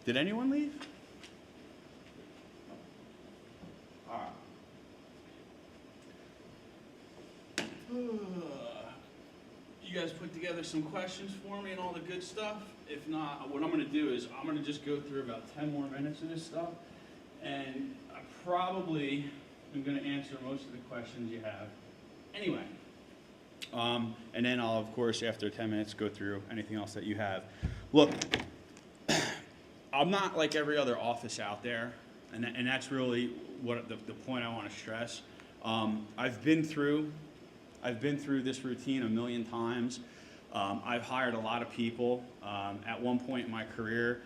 Did anyone leave? All right. You guys put together some questions for me and all the good stuff? If not, what I'm going to do is I'm going to just go through about 10 more minutes of this stuff, and I probably am going to answer most of the questions you have. Anyway, and then I'll, of course, after 10 minutes, go through anything else that you have. Look, I'm not like every other office out there, and that's really what the point I want to stress. I've been through this routine a million times. I've hired a lot of people. At one point in my career,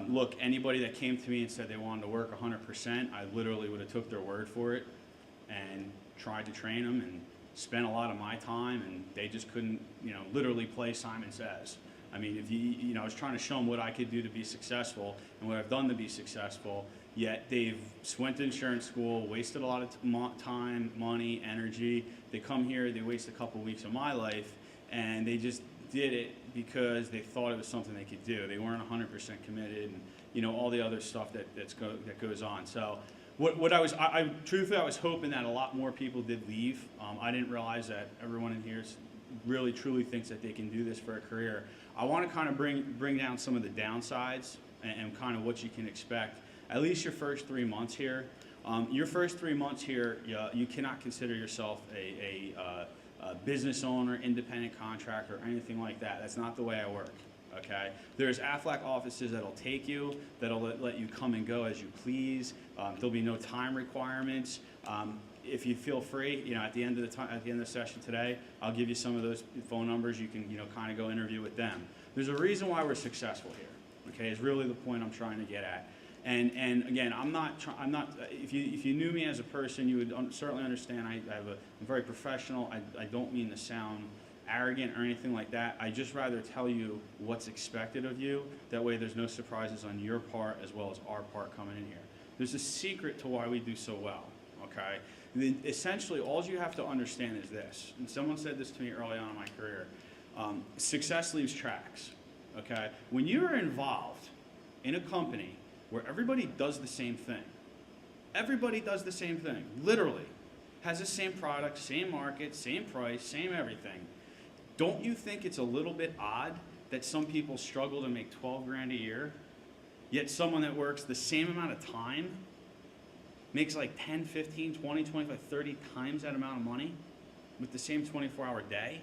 look, anybody that came to me and said they wanted to work 100%, I literally would have took their word for it and tried to train them and spent a lot of my time, and they just couldn't, literally play Simon Says. I mean, if I was trying to show them what I could do to be successful and what I've done to be successful, yet they've went to insurance school, wasted a lot of time, money, energy. They come here, they waste a couple weeks of my life, and they just did it because they thought it was something they could do. They weren't 100% committed, and all the other stuff that goes on. So truthfully, I was hoping that a lot more people did leave. I didn't realize that everyone in here really truly thinks that they can do this for a career. I want to kind of bring down some of the downsides and kind of what you can expect. At least your first 3 months here. Your first 3 months here, you cannot consider yourself a business owner, independent contractor, or anything like that. That's not the way I work. Okay. There's Aflac offices that'll take you, that'll let you come and go as you please. There'll be no time requirements. If you feel free, at the end of the session today, I'll give you some of those phone numbers. You can, kind of go interview with them. There's a reason why we're successful here. Okay, is really the point I'm trying to get at. And again, I'm not. If you knew me as a person, you would certainly understand. I'm very professional. I don't mean to sound arrogant or anything like that. I just rather tell you what's expected of you. That way, there's no surprises on your part as well as our part coming in here. There's a secret to why we do so well. Okay. Essentially, all you have to understand is this, and someone said this to me early on in my career, success leaves tracks, okay? When you're involved in a company where everybody does the same thing, literally, has the same product, same market, same price, same everything, don't you think it's a little bit odd that some people struggle to make 12 grand a year, yet someone that works the same amount of time makes like 10, 15, 20, 25, 30 times that amount of money with the same 24-hour day?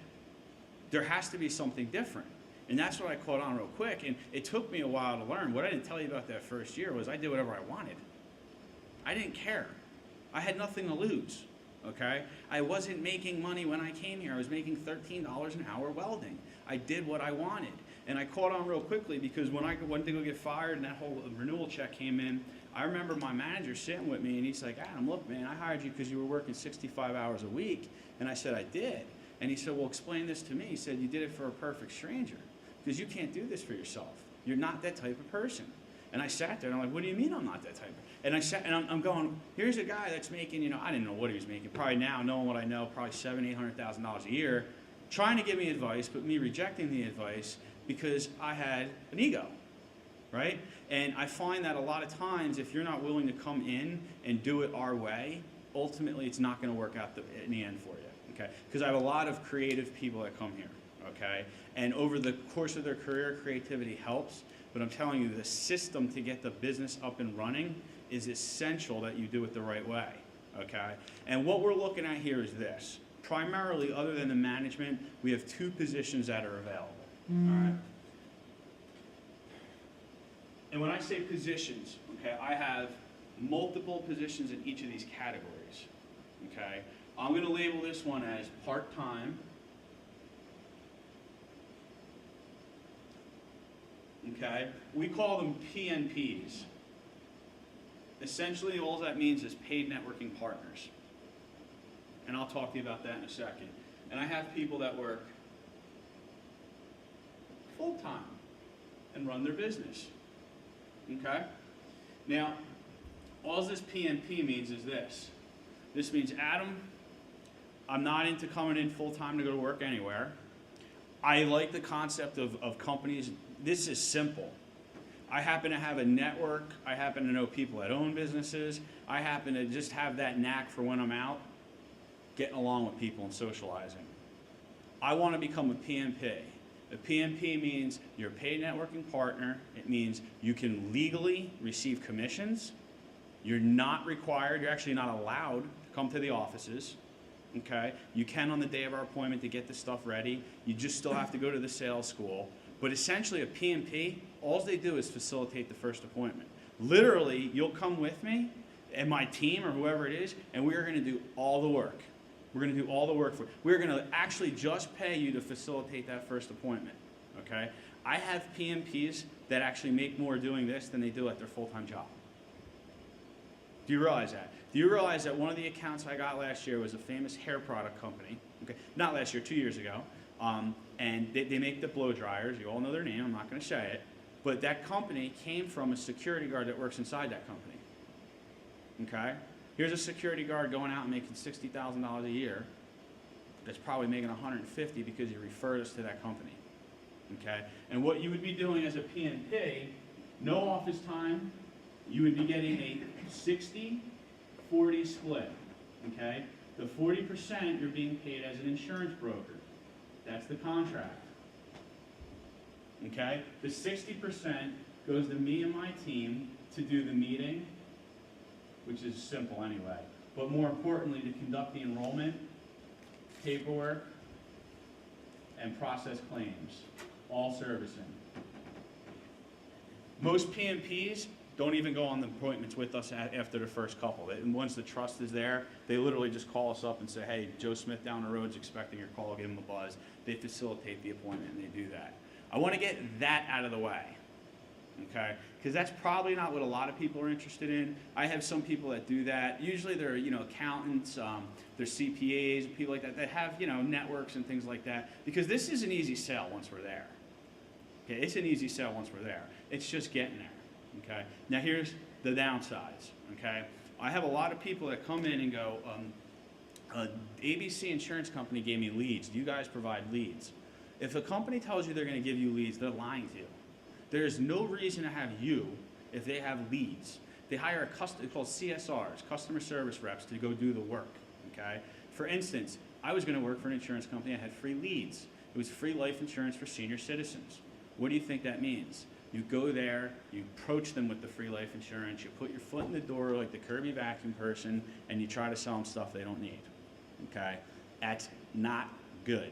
There has to be something different. And that's what I caught on real quick. And it took me a while to learn. What I didn't tell you about that first year was I did whatever I wanted. I didn't care. I had nothing to lose, okay? I wasn't making money when I came here. I was making $13 an hour welding. I did what I wanted. And I caught on real quickly because when I went to go get fired and that whole renewal check came in, I remember my manager sitting with me and he's like, Adam, look, man, I hired you because you were working 65 hours a week. And I said, I did. And he said, well, explain this to me. He said, you did it for a perfect stranger because you can't do this for yourself. You're not that type of person. And I sat there and I'm like, what do you mean I'm not that type of? And I sat and I'm going, here's a guy that's making, I didn't know what he was making. Probably now, knowing what I know, probably $700,000, $800,000 a year, trying to give me advice, but me rejecting the advice because I had an ego. Right? And I find that a lot of times, if you're not willing to come in and do it our way, ultimately it's not going to work out in the end for you. Okay? Because I have a lot of creative people that come here. Okay? And over the course of their career, creativity helps. But I'm telling you, the system to get the business up and running is essential that you do it the right way. Okay? And what we're looking at here is this. Primarily, other than the management, we have 2 positions that are available. All right? And when I say positions, okay, I have multiple positions in each of these categories, okay? I'm going to label this one as part-time, okay? We call them PNPs. Essentially, all that means is paid networking partners. And I'll talk to you about that in a second. And I have people that work full-time and run their business. Okay? Now, all this PNP means is this. This means, Adam, I'm not into coming in full-time to go to work anywhere. I like the concept of companies. This is simple. I happen to have a network. I happen to know people that own businesses. I happen to just have that knack for when I'm out, getting along with people and socializing. I want to become a PMP. A PMP means you're a paid networking partner. It means you can legally receive commissions. You're not required, you're actually not allowed to come to the offices. Okay? You can on the day of our appointment to get the stuff ready. You just still have to go to the sales school. But essentially a PMP, all they do is facilitate the first appointment. Literally, you'll come with me and my team or whoever it is, and we're going to do all the work. We're going to do all the work for you. We're going to actually just pay you to facilitate that first appointment. Okay? I have PMPs that actually make more doing this than they do at their full-time job. Do you realize that? Do you realize that one of the accounts I got last year was a famous hair product company? Okay, not last year, 2 years ago. And they make the blow dryers. You all know their name. I'm not going to say it. But that company came from a security guard that works inside that company. Okay? Here's a security guard going out and making $60,000 a year. That's probably making $150,000 because he referred us to that company. Okay? And what you would be doing as a PNP, no office time, you would be getting a 60-40 split. Okay? The 40% you're being paid as an insurance broker. That's the contract. Okay? The 60% goes to me and my team to do the meeting, which is simple anyway, but more importantly to conduct the enrollment, paperwork, and process claims, all servicing. Most PMPs don't even go on the appointments with us after the first couple. And once the trust is there, they literally just call us up and say, hey, Joe Smith down the road is expecting your call, give him a buzz. They facilitate the appointment and they do that. I want to get that out of the way, okay? Because that's probably not what a lot of people are interested in. I have some people that do that. Usually they're, accountants, they're CPAs, people like that. They have, networks and things like that. Because this is an easy sell once we're there. Okay, it's an easy sell once we're there. It's just getting there. Okay. Now here's the downsides. Okay. I have a lot of people that come in and go, ABC Insurance Company gave me leads. Do you guys provide leads? If a company tells you they're going to give you leads, they're lying to you. There's no reason to have you if they have leads. They hire it's called CSRs, customer service reps, to go do the work. Okay. For instance, I was going to work for an insurance company. I had free leads. It was free life insurance for senior citizens. What do you think that means? You go there, you approach them with the free life insurance, you put your foot in the door like the Kirby vacuum person, and you try to sell them stuff they don't need. Okay? That's not good.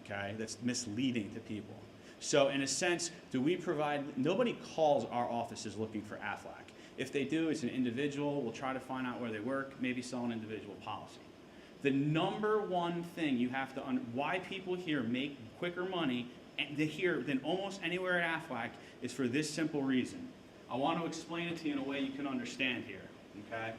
Okay? That's misleading to people. So in a sense, nobody calls our offices looking for AFLAC. If they do, it's an individual. We'll try to find out where they work, maybe sell an individual policy. The number one thing you have to, why people here make quicker money than almost anywhere at AFLAC is for this simple reason. I want to explain it to you in a way you can understand here. Okay?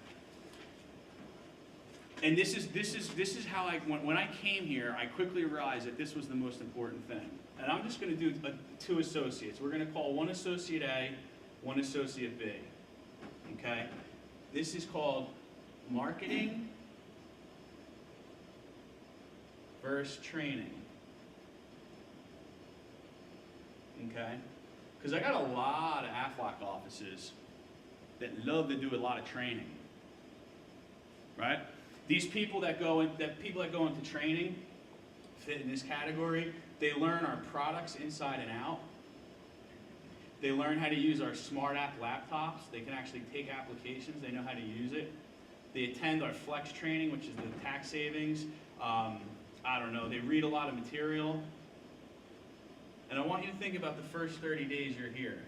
And this is how when I came here, I quickly realized that this was the most important thing. And I'm just going to do two associates. We're going to call one associate A, one associate B. Okay? This is called marketing versus training. Okay? Because I got a lot of AFLAC offices that love to do a lot of training. Right? These people that go into training fit in this category. They learn our products inside and out. They learn how to use our smart app laptops. They can actually take applications. They know how to use it. They attend our flex training, which is the tax savings. They read a lot of material. And I want you to think about the first 30 days you're here.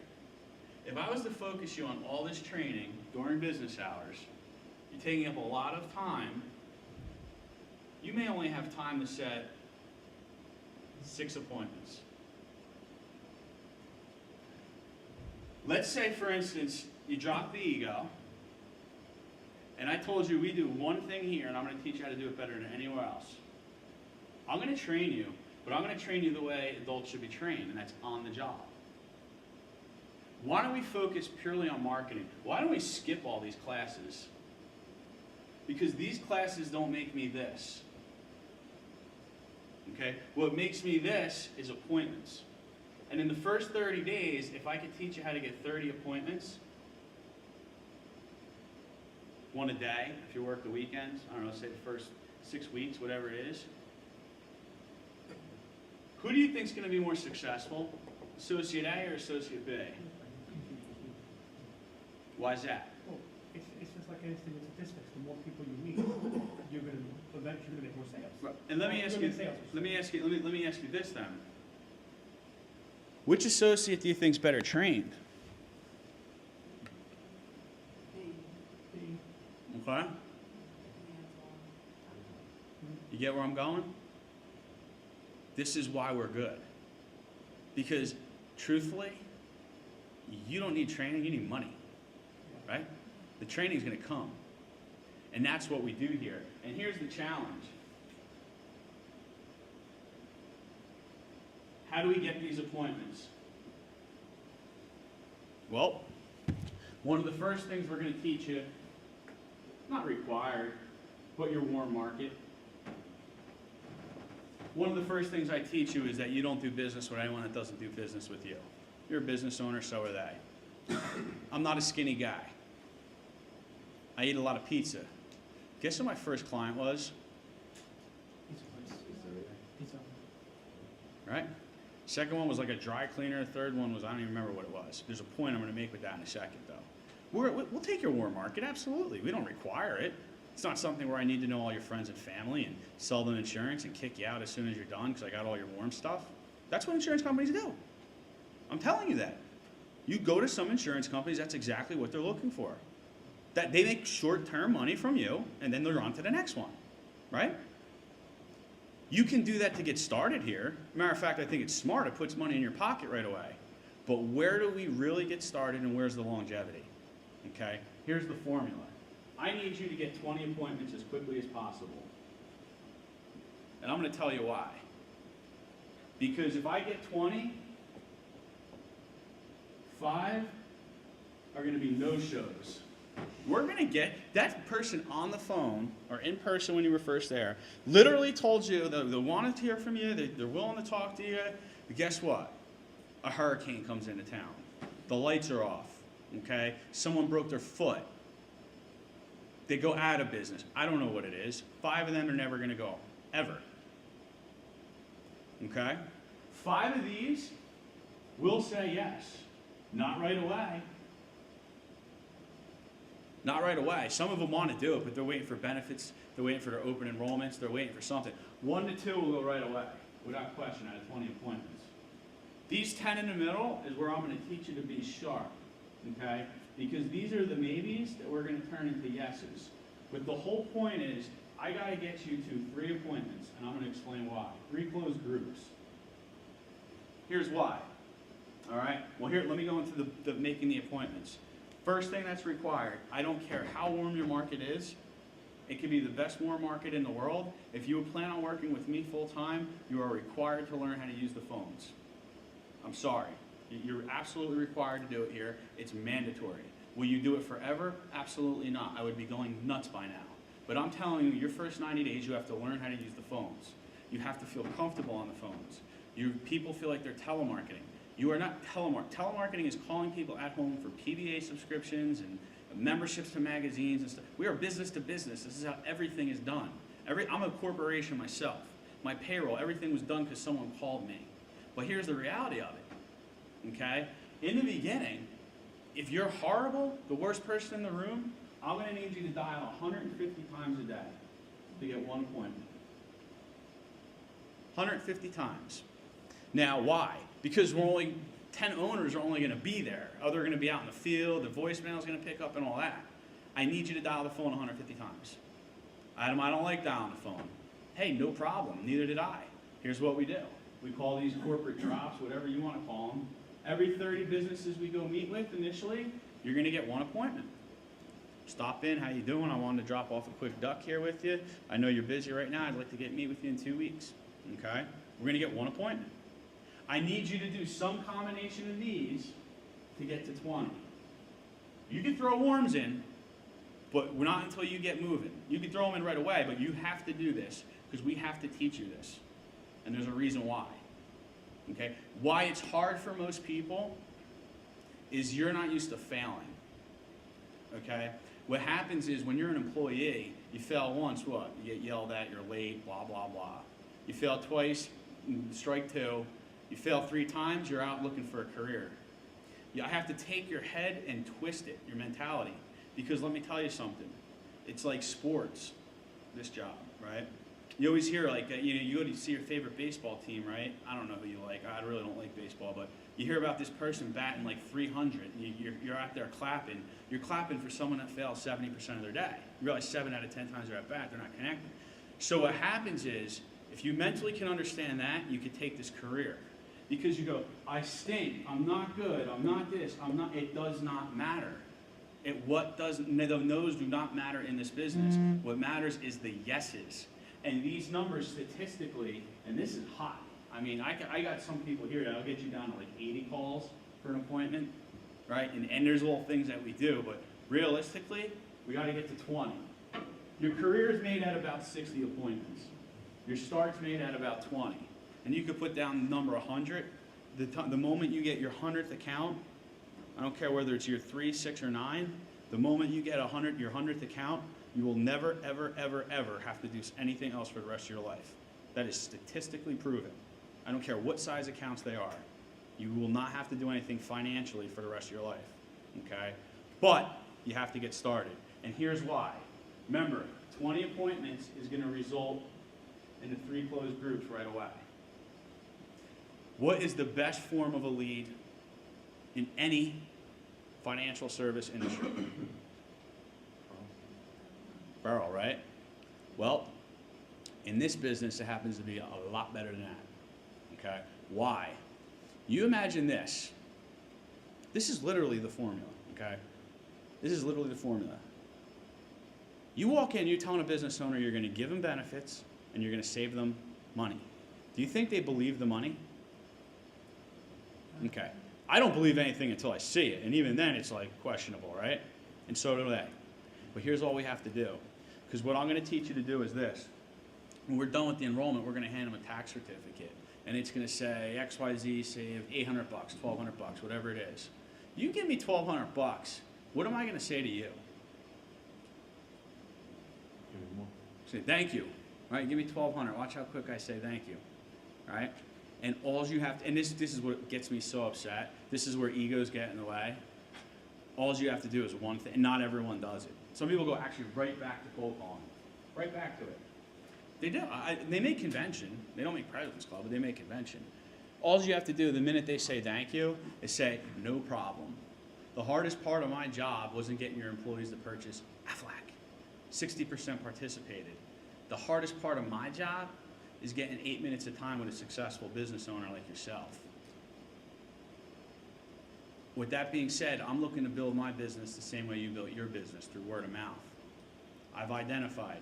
If I was to focus you on all this training during business hours, you're taking up a lot of time. You may only have time to set 6 appointments. Let's say, for instance, you drop the ego, and I told you we do one thing here, and I'm going to teach you how to do it better than anywhere else. I'm going to train you, but I'm going to train you the way adults should be trained, and that's on the job. Why don't we focus purely on marketing? Why don't we skip all these classes? Because these classes don't make me this. Okay? What makes me this is appointments. And in the first 30 days, if I could teach you how to get 30 appointments, one a day, if you work the weekends, I don't know, say the first 6 weeks, whatever it is, who do you think is going to be more successful? Associate A or Associate B? Why is that? Well, it's just like anything with statistics. The more people you meet, you're going to eventually make more sales. Right. And let me ask you this then. Which associate do you think is better trained? Okay. You get where I'm going? This is why we're good. Because truthfully, you don't need training, you need money. Right? The training is going to come. And that's what we do here. And here's the challenge. How do we get these appointments? Well, one of the first things we're going to teach you, not required, but your warm market. One of the first things I teach you is that you don't do business with anyone that doesn't do business with you. You're a business owner, so are they. I'm not a skinny guy. I eat a lot of pizza. Guess who my first client was? Pizza. Right? Second one was like a dry cleaner. Third one was, I don't even remember what it was. There's a point I'm going to make with that in a second, though. We'll take your warm market, absolutely. We don't require it. It's not something where I need to know all your friends and family and sell them insurance and kick you out as soon as you're done because I got all your warm stuff. That's what insurance companies do. I'm telling you that. You go to some insurance companies, that's exactly what they're looking for. That they make short-term money from you, and then they're on to the next one, right? You can do that to get started here. Matter of fact, I think it's smart. It puts money in your pocket right away. But where do we really get started, and where's the longevity? Okay, here's the formula. I need you to get 20 appointments as quickly as possible. And I'm going to tell you why. Because if I get 20, 5 are going to be no-shows. We're going to get that person on the phone or in person when you were first there, literally told you that they wanted to hear from you, they're willing to talk to you, but guess what? A hurricane comes into town. The lights are off, okay? Someone broke their foot. They go out of business. I don't know what it is. 5 of them are never going to go, ever. Okay? 5 of these will say yes. Not right away. Not right away. Some of them want to do it, but they're waiting for benefits. They're waiting for their open enrollments. They're waiting for something. 1 to 2 will go right away, without question, out of 20 appointments. These 10 in the middle is where I'm going to teach you to be sharp, okay? Because these are the maybes that we're going to turn into yeses. But the whole point is, I got to get you to 3 appointments, and I'm going to explain why. 3 closed groups. Here's why. All right? Well, here, let me go into the making the appointments. First thing that's required, I don't care how warm your market is. It could be the best warm market in the world. If you plan on working with me full time, you are required to learn how to use the phones. I'm sorry. You're absolutely required to do it here. It's mandatory. Will you do it forever? Absolutely not. I would be going nuts by now. But I'm telling you, your first 90 days, you have to learn how to use the phones. You have to feel comfortable on the phones. People feel like they're telemarketing. You are not telemarketing. Telemarketing is calling people at home for PBA subscriptions and memberships to magazines and stuff. We are business to business. This is how everything is done. I'm a corporation myself. My payroll, everything was done because someone called me. But here's the reality of it, okay? In the beginning, if you're horrible, the worst person in the room, I'm going to need you to dial 150 times a day to get 1 appointment. 150 times. Now, why? Because 10 owners are only going to be there. Oh, they're going to be out in the field, the voicemail is going to pick up and all that. I need you to dial the phone 150 times. I don't like dialing the phone. Hey, no problem. Neither did I. Here's what we do. We call these corporate drops, whatever you want to call them. Every 30 businesses we go meet with initially, you're going to get 1 appointment. Stop in, how you doing? I wanted to drop off a quick duck here with you. I know you're busy right now. I'd like to meet with you in 2 weeks. Okay? We're going to get 1 appointment. I need you to do some combination of these to get to 20. You can throw warms in, but not until you get moving. You can throw them in right away, but you have to do this because we have to teach you this. And there's a reason why. Okay? Why it's hard for most people is you're not used to failing. Okay? What happens is when you're an employee, you fail once, what? You get yelled at, you're late, blah, blah, blah. You fail twice, strike two. You fail 3 times, you're out looking for a career. You have to take your head and twist it, your mentality. Because let me tell you something. It's like sports, this job, right? You always hear like, you go to see your favorite baseball team, right? I don't know who you like. I really don't like baseball, but you hear about this person batting like 300. You're out there clapping. You're clapping for someone that fails 70% of their day. You realize 7 out of 10 times they're at bat, they're not connected. So what happens is, if you mentally can understand that, you can take this career. Because you go, I stink, I'm not good, I'm not this, I'm not, it does not matter. The no's do not matter in this business. What matters is the yeses. And these numbers statistically, and this is hot. I mean, I got some people here that'll get you down to like 80 calls for an appointment, right? And there's little things that we do, but realistically, we got to get to 20. Your career is made at about 60 appointments. Your start's made at about 20. And you could put down the number 100. The moment you get your 100th account, I don't care whether it's year 3, 6, or 9, the moment you get your 100th account, you will never, ever, ever, ever have to do anything else for the rest of your life. That is statistically proven. I don't care what size accounts they are. You will not have to do anything financially for the rest of your life, okay? But you have to get started. And here's why. Remember, 20 appointments is going to result in the 3 closed groups right away. What is the best form of a lead in any financial service industry? Referral, right? Well, in this business, it happens to be a lot better than that. Okay? Why? You imagine this. This is literally the formula, okay? This is literally the formula. You walk in, you're telling a business owner you're going to give them benefits and you're going to save them money. Do you think they believe the money? Okay. I don't believe anything until I see it, and even then it's like questionable, right? And so do they. But here's all we have to do. Because what I'm going to teach you to do is this. When we're done with the enrollment, we're going to hand them a tax certificate. And it's going to say XYZ saved $800, $1,200, whatever it is. You give me $1,200, what am I going to say to you? Say, thank you. All right, give me $1,200. Watch how quick I say thank you. All right? And all you have to, and this is what gets me so upset. This is where egos get in the way. All you have to do is one thing, and not everyone does it. Some people go actually right back to cold calling. Right back to it. They do. They make convention. They don't make President's Club, but they make convention. All you have to do the minute they say thank you is say, no problem. The hardest part of my job wasn't getting your employees to purchase Aflac. 60% participated. The hardest part of my job is getting 8 minutes of time with a successful business owner like yourself. With that being said, I'm looking to build my business the same way you built your business, through word of mouth. I've identified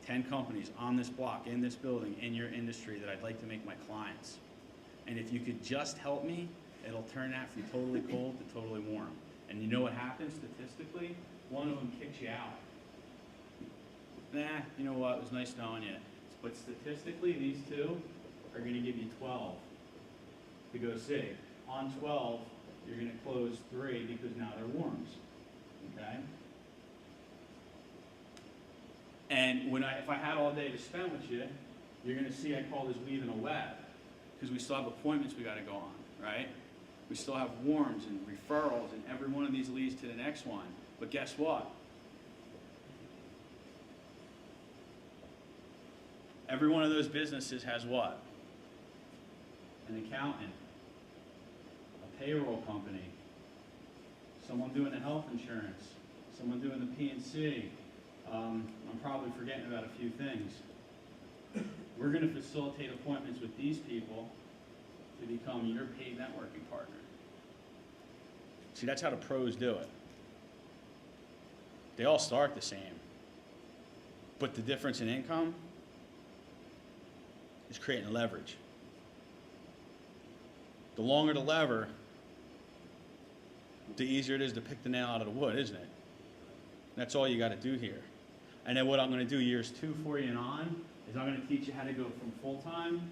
10 companies on this block, in this building, in your industry that I'd like to make my clients. And if you could just help me, it'll turn that from totally cold to totally warm. And you know what happens statistically? One of them kicks you out. Nah, you know what, it was nice knowing you. But statistically, these two are going to give you 12 to go see. On 12, you're going to close 3 because now they're warms. Okay? And if I had all day to spend with you, you're going to see I call this weaving a web, because we still have appointments we got to go on, right? We still have warms and referrals, and every one of these leads to the next one. But guess what? Every one of those businesses has what? An accountant, a payroll company, someone doing the health insurance, someone doing the P&C. I'm probably forgetting about a few things. We're going to facilitate appointments with these people to become your paid networking partner. See, that's how the pros do it. They all start the same. But the difference in income is creating leverage. The longer the lever, the easier it is to pick the nail out of the wood, isn't it? That's all you got to do here. And then what I'm going to do years 2, 4, and on is I'm going to teach you how to go from full-time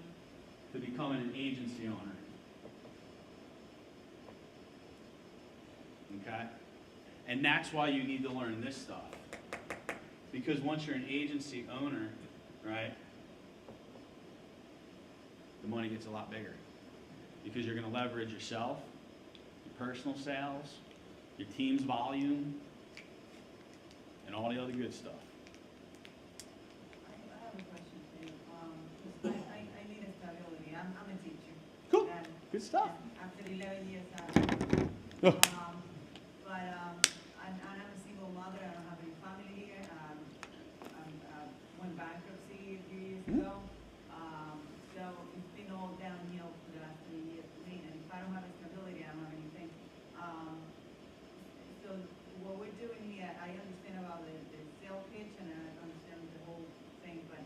to becoming an agency owner. okay? And that's why you need to learn this stuff. Because once you're an agency owner, right, the money gets a lot bigger. Because you're going to leverage yourself, your personal sales, your team's volume, and all the other good stuff. I have a question for you. 'Cause I need a stability. I'm a teacher. Cool. And Good stuff. after 11 years, Oh. I'm a single mother. I don't have any family here. I went bankruptcy a few years ago. So it's been all downhill for the last 3 years for me. And if I don't have a stability, I don't have anything. So what we're doing here, I understand about the sales pitch and I understand the whole thing, but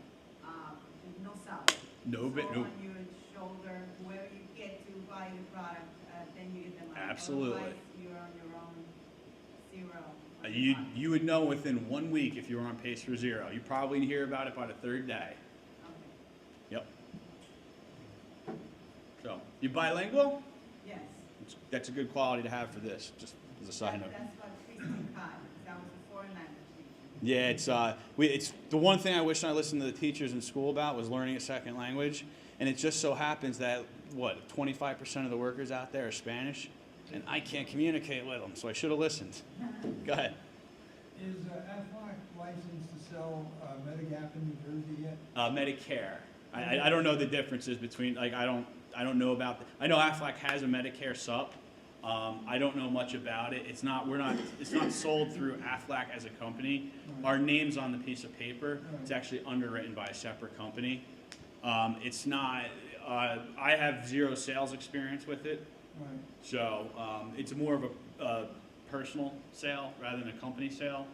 there's no salary. No, but no. On your shoulder, whoever you get to buy the product, then you get the money. Absolutely. Otherwise, you're on your own, zero. on your You, money. you would know within 1 week if you were on pace for zero. You probably hear about it by the third day. Okay. Yep. So, you bilingual? Yes. That's a good quality to have for this, just as a side note. That's what Christine Kai, that was a foreign language teacher. Yeah, it's the one thing I wish I listened to the teachers in school about was learning a second language, and it just so happens that 25% of the workers out there are Spanish, and I can't communicate with them, so I should have listened. Go ahead. Is Aflac licensed to sell Medigap in New Jersey yet? Medicare. I don't know the differences between, like, I don't know about, I know Aflac has a Medicare sup. I don't know much about it. It's not sold through Aflac as a company. Our name's on the piece of paper. It's actually underwritten by a separate company. It's not, I have zero sales experience with it. Right. So it's more of a personal sale rather than a company sale.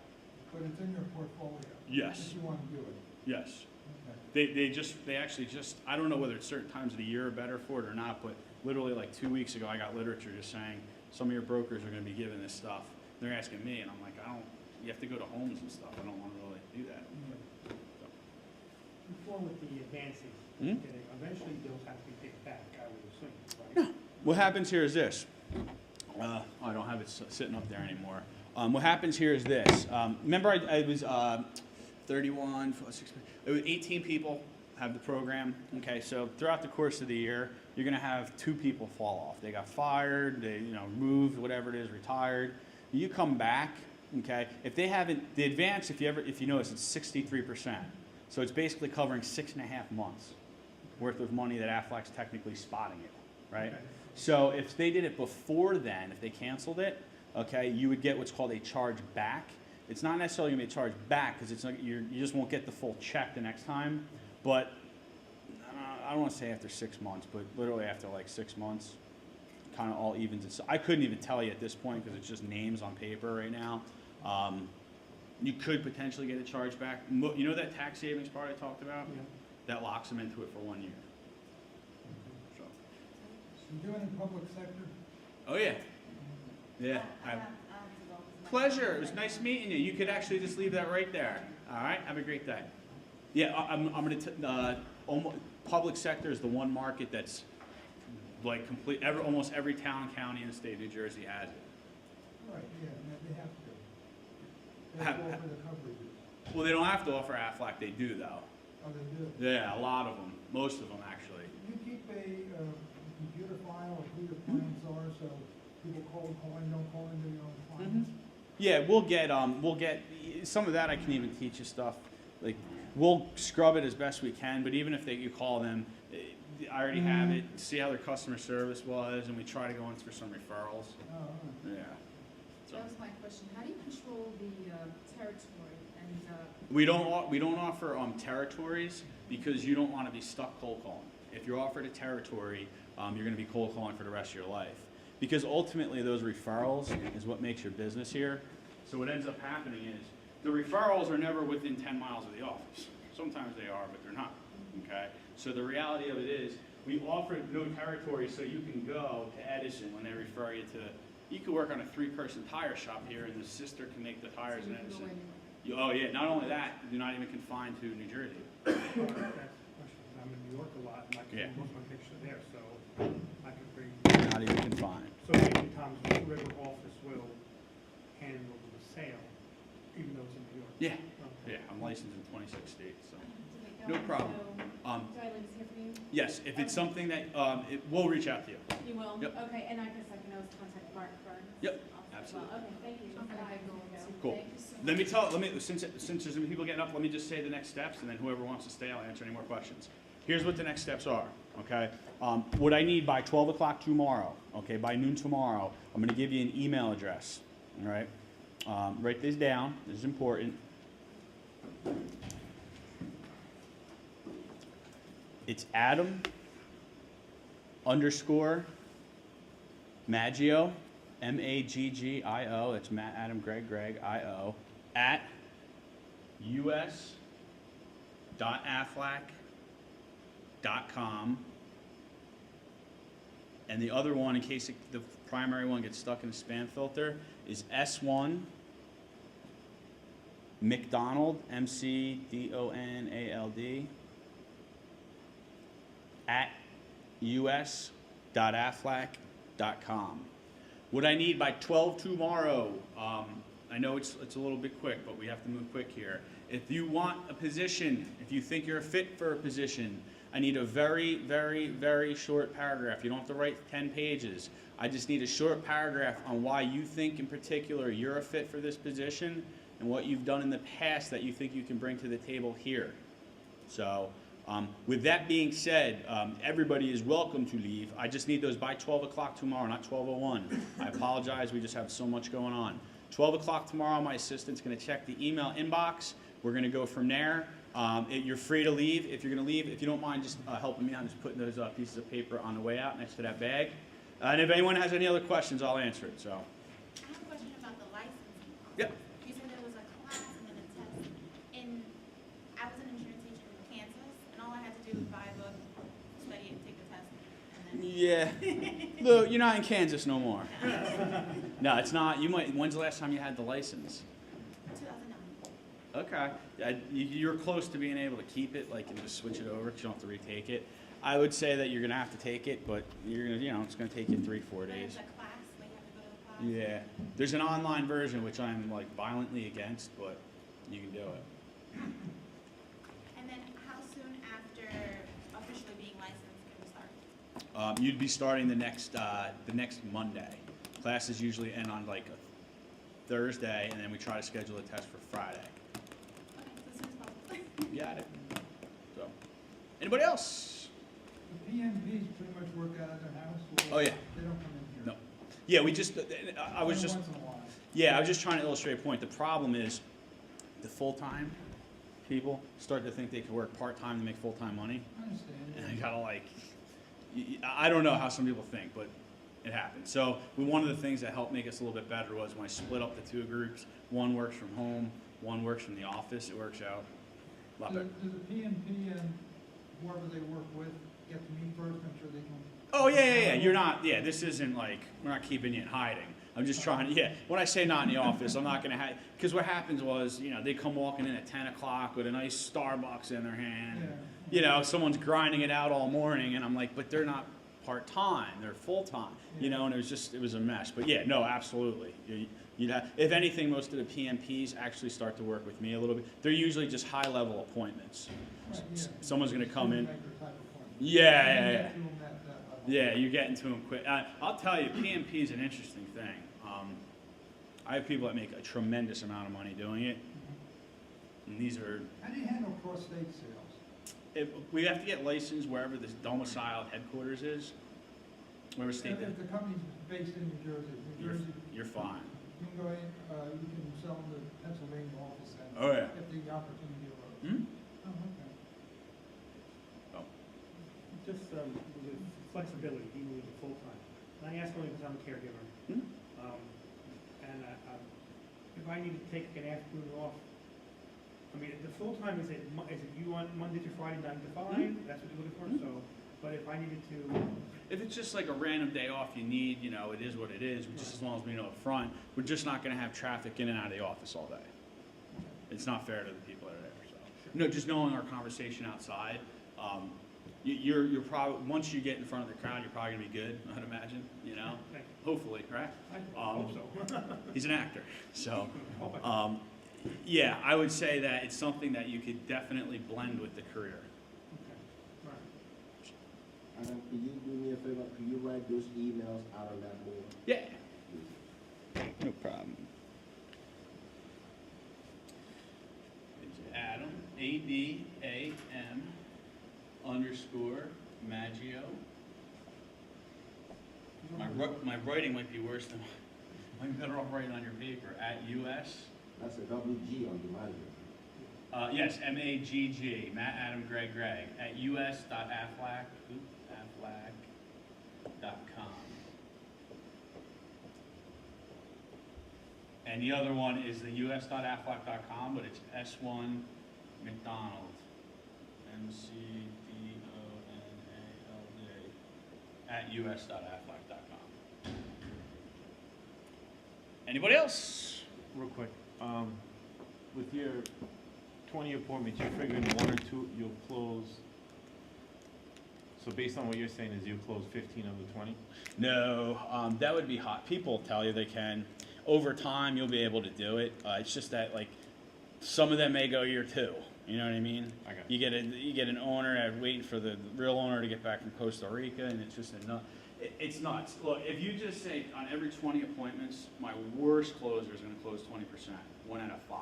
But it's in your portfolio? Yes. If you want to do it? Yes. Okay. They actually just, I don't know whether it's certain times of the year are better for it or not, but literally like 2 weeks ago, I got literature just saying some of your brokers are going to be giving this stuff. They're asking me, and I'm like, you have to go to homes and stuff. I don't want to really do that. Yeah. Before with the advances, Mhm. eventually those have to be picked back, I would assume, right? What happens here is this. I don't have it sitting up there anymore. What happens here is this. Remember, I was 31, 6, it was 18 people have the program. Okay, so throughout the course of the year, you're going to have 2 people fall off. They got fired, they moved, whatever it is, retired. You come back. Okay, if they haven't, the advance, if you notice, it's 63%. So it's basically covering 6.5 months worth of money that Aflac's technically spotting it, right? Okay. So if they did it before then, if they canceled it, okay, you would get what's called a charge back. It's not necessarily gonna be a charge back because it's not, you just won't get the full check the next time. But I don't want to say after 6 months, but literally after like 6 months, kind of all evens itself. I couldn't even tell you at this point because it's just names on paper right now. You could potentially get a charge back. You know that tax savings part I talked about? Yeah. That locks them into it for 1 year. So. You do it in public sector? Oh yeah, yeah. I have to go 'cause my Pleasure. son- It was nice meeting you. You could actually just leave that right there. All right. Have a great day. Yeah, I'm going to. Public sector is the one market that's like almost every town and county in the state of New Jersey has it. Right, yeah, they have to. They Have- have to offer the coverages. Well, they don't have to offer Aflac. They do though. Oh, they do? Yeah, a lot of them. Most of them actually. You keep a computer file of who your clients are, so people call in, don't call into your own clients? Yeah, we'll get some of that. I can even teach you stuff. Like we'll scrub it as best we can. But even if you call them, I already have it. See how their customer service was, and we try to go in for some referrals. Oh, all right. Yeah. So That was my question. How do you control the territory and, we don't offer territories because you don't want to be stuck cold calling. If you're offered a territory, you're going to be cold calling for the rest of your life. Because ultimately those referrals is what makes your business here. So what ends up happening is the referrals are never within 10 miles of the office. Sometimes they are, but they're not. Okay? So the reality of it is we offer no territory so you can go to Edison when they refer you to, you could work on a 3-person tire shop here and the sister can make the tires so in you can go Edison. anywhere? Oh yeah, not only that, you're not even confined to New Jersey. That's the question. I'm in New York a lot, and I Yeah. can post my picture there, so I could bring not even confined. So maybe Tom's River office will handle the sale, even though it's in New York? Yeah, Okay. yeah, I'm licensed in 26 states, so. Do No problem. Do I leave this here for you? Yes, if it's something that, we'll reach out to you. You will? Yep. Okay, and I guess I can always contact Mark Burns. Yep, Also as absolutely. well. Okay, thank you. Okay, Bye. Cool. Thank you so much. Let me, since there's some people getting up, let me just say the next steps, and then whoever wants to stay, I'll answer any more questions. Here's what the next steps are, okay? What I need by 12 o'clock tomorrow, okay, by noon tomorrow, I'm gonna give you an email address, all right? Write this down, this is important. It's Adam _ Maggio, Maggio, that's Matt, Adam, Greg, I-O, at us.aflac.com. And the other one, in case the primary one gets stuck in the spam filter, is S1 McDonald, McDonald, at us.aflac.com. What I need by 12 tomorrow, I know it's a little bit quick, but we have to move quick here. If you want a position, if you think you're a fit for a position, I need a very, very, very short paragraph. You don't have to write 10 pages. I just need a short paragraph on why you think in particular you're a fit for this position and what you've done in the past that you think you can bring to the table here. So, with that being said, everybody is welcome to leave. I just need those by 12 o'clock tomorrow, not 12:01. I apologize, we just have so much going on. 12 o'clock tomorrow, my assistant's gonna check the email inbox. We're gonna go from there. You're free to leave. If you're gonna leave, if you don't mind just helping me out, just putting those pieces of paper on the way out next to that bag. And if anyone has any other questions, I'll answer it, so. I have a question about the licensing process. Yep. You said there was a class and then a test. And I was an insurance agent in Kansas, and all I had to do was buy a book, study it, take the test, and then. Yeah. Look, you're not in Kansas no more. No, it's not. When's the last time you had the license? 2009. Okay. You're close to being able to keep it, like, and just switch it over because you don't have to retake it. I would say that you're going to have to take it, but you're going to, it's going to take you 3-4 But days. it's a class, like you have to go to the class. Yeah. There's an online version, which I'm, like, violently against, but you can do it. And then how soon after officially being licensed can we start? You'd be starting the next Monday. Classes usually end on, like, a Thursday, and then we try to schedule a test for Friday. Okay, so as soon as possible. You got it. So, anybody else? The PMPs pretty much work out of their house? Or Oh, yeah. They don't come in here? No. Yeah, we just, I was Only just, once in a while. yeah, I was just trying to illustrate a point. The problem is the full-time people start to think they can work part-time to make full-time money. I understand. And I gotta like, I don't know how some people think, but it happens. So one of the things that helped make us a little bit better was when I split up the two groups, one works from home, one works from the office, it works out a lot better. Does the PMP and whoever they work with get to meet first, make sure they can? Oh, yeah, you're not, this isn't like, we're not keeping you in hiding. I'm just trying to, when I say not in the office, I'm not gonna have, because what happens was, they come walking in at 10 o'clock with a nice Starbucks in their hand. Yeah. Someone's grinding it out all morning, and I'm like, but they're not part-time, they're full-time, and it was a mess. But yeah, no, absolutely. If anything, most of the PMPs actually start to work with me a little bit. They're usually just high-level appointments. Right, yeah. Someone's gonna come in. Shoemaker type appointment. Yeah. You get to them that level. Yeah, you're getting to them quick. I'll tell you, PMP is an interesting thing. I have people that make a tremendous amount of money doing it, and these are. How do you handle cross-state sales? We have to get licensed wherever the domiciled headquarters is, wherever state that. If the company's based in New Jersey, You're fine. you can go in, you can sell them to Pennsylvania office and. Oh, yeah. If the opportunity arose. Hmm? Oh, okay. Just with flexibility, even with the full-time. And I ask only because I'm a caregiver. Hmm? And if I need to take an afternoon off, I mean, the full-time is it you on Monday to Friday, 9 to 5? That's what you're looking for? So, but if I needed to, If it's just like a random day off you need, it is what it is, just as long as we know up front, we're just not gonna have traffic in and out of the office all day. It's not fair to the people that are there, so. No, just knowing our conversation outside, you're probably, once you get in front of the crowd, you're probably gonna be good, I'd imagine, you know? Thank Hopefully, right? I hope so. He's an actor, so, Hope I- yeah, I would say that it's something that you could definitely blend with the career. Okay, all right. Adam, could you do me a favor? Could you write those emails out on that board? Yeah. No problem. It's Adam, ADAM _ Maggio. My writing might be worse than, I'm better off writing on your paper, @US. That's a double G on the manual. Yes, MAGG, Matt, Adam, Greg, @us.aflac, aflac.com. And the other one is the us.aflac.com, but it's S1 McDonald, McDonald, @us.aflac.com. Anybody else? Real quick, with your 20 appointments, you're figuring 1 or 2 you'll close. So based on what you're saying is you'll close 15 of the 20? No, that would be hot. People tell you they can. Over time, you'll be able to do it. It's just that, like, some of them may go year 2. You know what I mean? I got You get an owner waiting for the real owner to get back from Costa Rica, and it's just it's nuts. Look, if you just say on every 20 appointments, my worst closer is going to close 20%, 1 out of 5.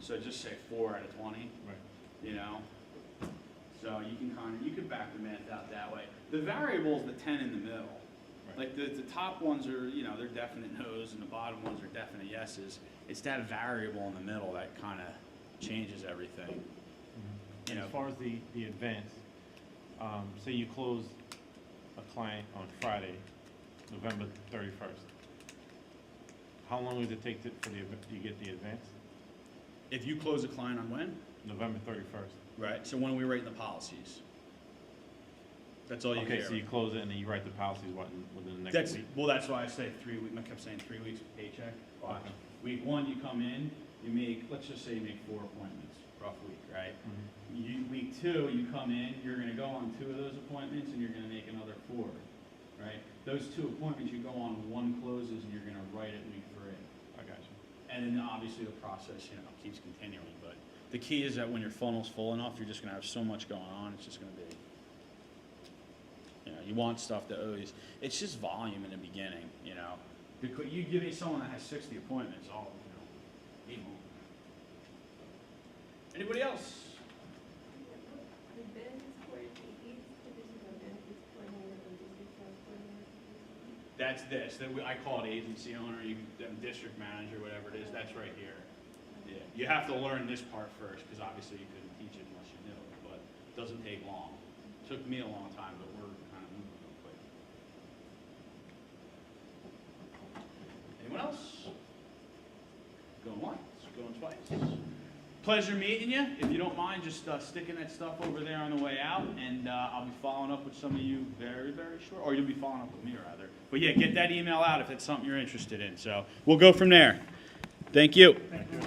So just say 4 out of 20. Right. You know. So you can back the math out that way. The variable is the 10 in the middle. Right. Like the top ones are, they're definite no's, and the bottom ones are definite yeses. It's that variable in the middle that kind of changes everything. Mm-hmm. You know. As far as the advance, say you close a client on Friday, November 31st. How long does it take for you get the advance? If you close a client on when? November 31st. Right. So when we write the policies. That's all you Okay, care. so you close it and then you write the policies within the next week? That's why I say 3 weeks. I kept saying 3 weeks paycheck. Watch. Okay. Week 1, you come in, let's just say you make 4 appointments, rough week, right? Mhm. Week 2, you come in, you're gonna go on 2 of those appointments, and you're gonna make another 4, right? Those 2 appointments, you go on, 1 closes, and you're gonna write it week 3. I got you. And then obviously the process, keeps continuing, but the key is that when your funnel's full enough, you're just gonna have so much going on, it's just gonna be, you want stuff to always, it's just volume in the beginning, Because you give me someone that has 60 appointments, he won't. Anybody else? The benefits coordinator, each position of benefits coordinator or district sales coordinator. That's this, I call it agency owner, district manager, whatever it is, that's right here. Yeah, you have to learn this part first, because obviously you couldn't teach it unless you knew it, but it doesn't take long. Took me a long time, but we're kind of moving real quick. Anyone else? Going once, going twice. Pleasure meeting you. If you don't mind, just sticking that stuff over there on the way out, and I'll be following up with some of you very, very short, or you'll be following up with me rather. But yeah, get that email out if it's something you're interested in. So we'll go from there. Thank you. Thank you.